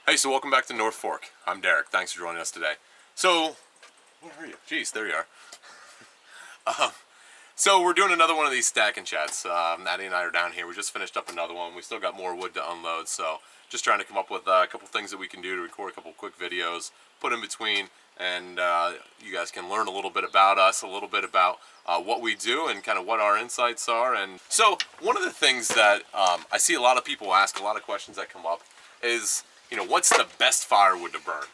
Hey, so welcome back to North Fork. I'm Derek. Thanks for joining us today. So, where are you? Jeez, there you are. So we're doing another one of these stacking chats. Maddie and I are down here. We just finished up another one. We still got more wood to unload, so just trying to come up with a couple things that we can do to record a couple quick videos, put in between, and you guys can learn a little bit about us, a little bit about what we do and kind of what our insights are. And so one of the things that I see a lot of people ask, a lot of questions that come up is, what's the best firewood to burn?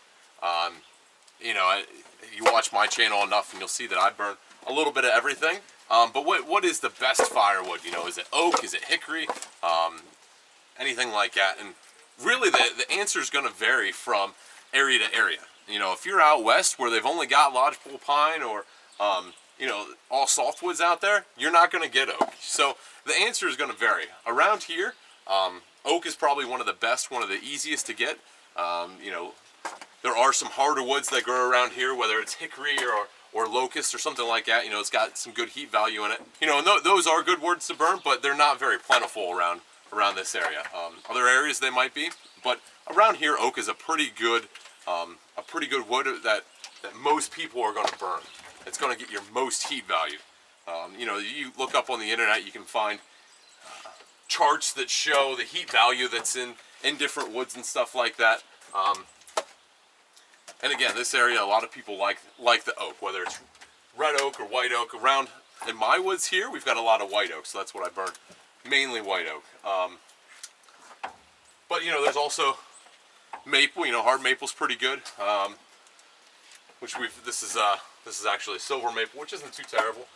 You watch my channel enough and you'll see that I burn a little bit of everything. But what is the best firewood? Is it oak? Is it hickory? Anything like that? And really the answer is going to vary from area to area. If you're out west where they've only got lodgepole pine or, all softwoods out there, you're not going to get oak. So the answer is going to vary. Around here, oak is probably one of the best, one of the easiest to get. There are some harder woods that grow around here, whether it's hickory or locust or something like that. It's got some good heat value in it. And those are good woods to burn, but they're not very plentiful around this area. Other areas they might be, but around here, oak is a pretty good wood that most people are going to burn. It's going to get your most heat value. You look up on the internet, you can find charts that show the heat value that's in different woods and stuff like that. And again, this area, a lot of people like the oak, whether it's red oak or white oak. Around in my woods here, we've got a lot of white oak, so that's what I burn, mainly white oak. But there's also maple. Hard maple's pretty good. This is actually silver maple, which isn't too terrible.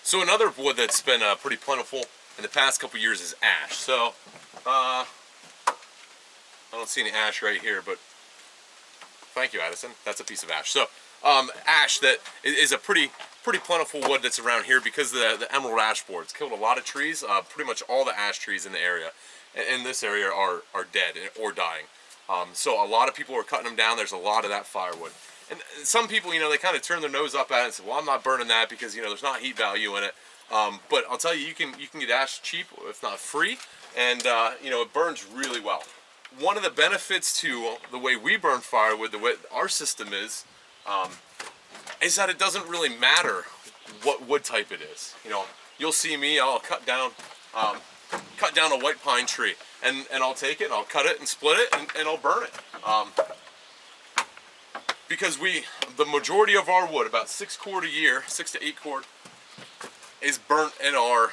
So another wood that's been pretty plentiful in the past couple years is ash. So I don't see any ash right here, but thank you, Addison. That's a piece of ash. So ash that is a pretty plentiful wood that's around here because the emerald ash bore's killed a lot of trees. Pretty much all the ash trees in the area, in this area, are dead or dying. So a lot of people are cutting them down. There's a lot of that firewood. And some people, they kind of turn their nose up at it and say, well, I'm not burning that because, there's not heat value in it. But I'll tell you, you can get ash cheap, if not free, and it burns really well. One of the benefits to the way we burn firewood, the way our system is that it doesn't really matter what wood type it is. You'll see me, I'll cut down a white pine tree, and I'll take it, and I'll cut it and split it, and I'll burn it. Because the majority of our wood, about 6 cord a year, 6 to 8 cord, is burnt in our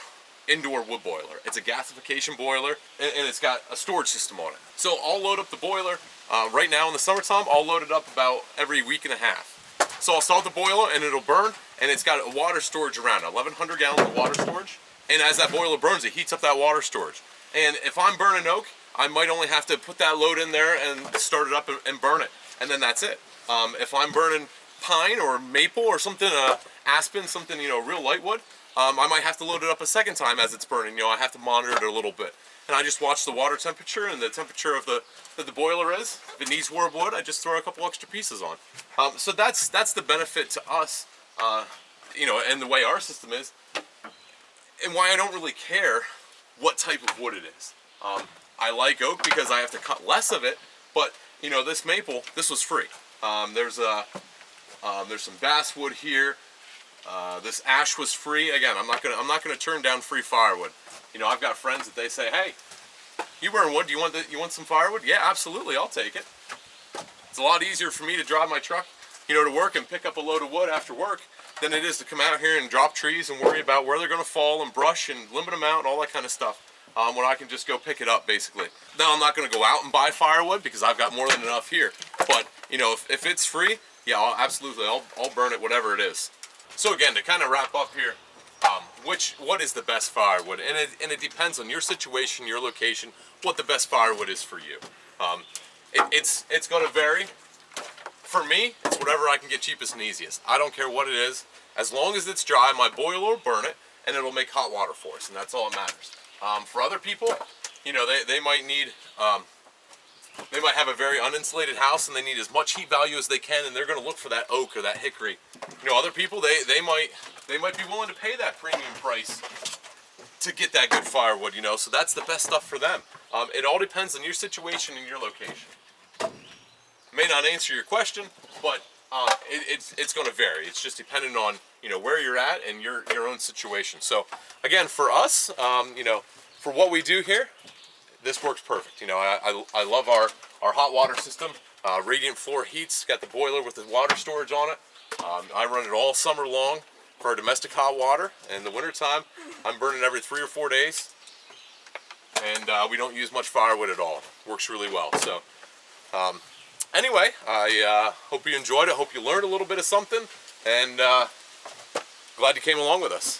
indoor wood boiler. It's a gasification boiler, and it's got a storage system on it. So I'll load up the boiler. Right now in the summertime, I'll load it up about every week and a half. So I'll start the boiler and it'll burn, and it's got a water storage around it, 1,100 gallons of water storage. And as that boiler burns, it heats up that water storage. And if I'm burning oak, I might only have to put that load in there and start it up and burn it, and then that's it. If I'm burning pine or maple or something, aspen, something, real light wood, I might have to load it up a second time as it's burning. I have to monitor it a little bit. And I just watch the water temperature and the temperature of that the boiler is. If it needs more wood, I just throw a couple extra pieces on. So that's the benefit to us, and the way our system is, and why I don't really care what type of wood it is. I like oak because I have to cut less of it, but this maple, this was free. There's some basswood here. This ash was free. Again, I'm not gonna turn down free firewood. I've got friends that they say, hey, you burn wood, you want some firewood? Yeah, absolutely, I'll take it. It's a lot easier for me to drive my truck, to work and pick up a load of wood after work than it is to come out here and drop trees and worry about where they're gonna fall and brush and limit them out and all that kind of stuff. When I can just go pick it up, basically. Now, I'm not gonna go out and buy firewood because I've got more than enough here. But, if it's free, yeah, I'll burn it, whatever it is. So again, to kind of wrap up here, what is the best firewood? And it depends on your situation, your location, what the best firewood is for you. It's going to vary. For me, it's whatever I can get cheapest and easiest. I don't care what it is. As long as it's dry, my boiler will burn it, and it'll make hot water for us, and that's all that matters. For other people, they might need... They might have a very uninsulated house and they need as much heat value as they can, and they're going to look for that oak or that hickory. Other people, they might be willing to pay that premium price to get that good firewood, so that's the best stuff for them. It all depends on your situation and your location. may not answer your question, but it's going to vary. It's just dependent on, you know, where you're at and your own situation. So again, for us, you know, for what we do here, this works perfect. You know, I love our hot water system. Radiant Floor Heat's got the boiler with the water storage on it. I run it all summer long for our domestic hot water. In the wintertime, I'm burning every 3 or 4 days. And we don't use much firewood at all. Works really well. So anyway, I hope you enjoyed it. Hope you learned a little bit of something. And glad you came along with us.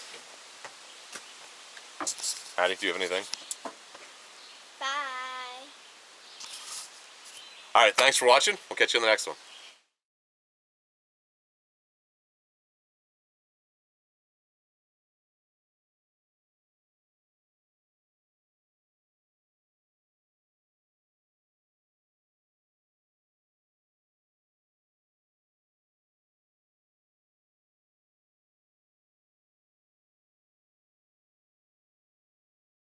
Addie, do you have anything? Bye. All right, thanks for watching. We'll catch you in the next one.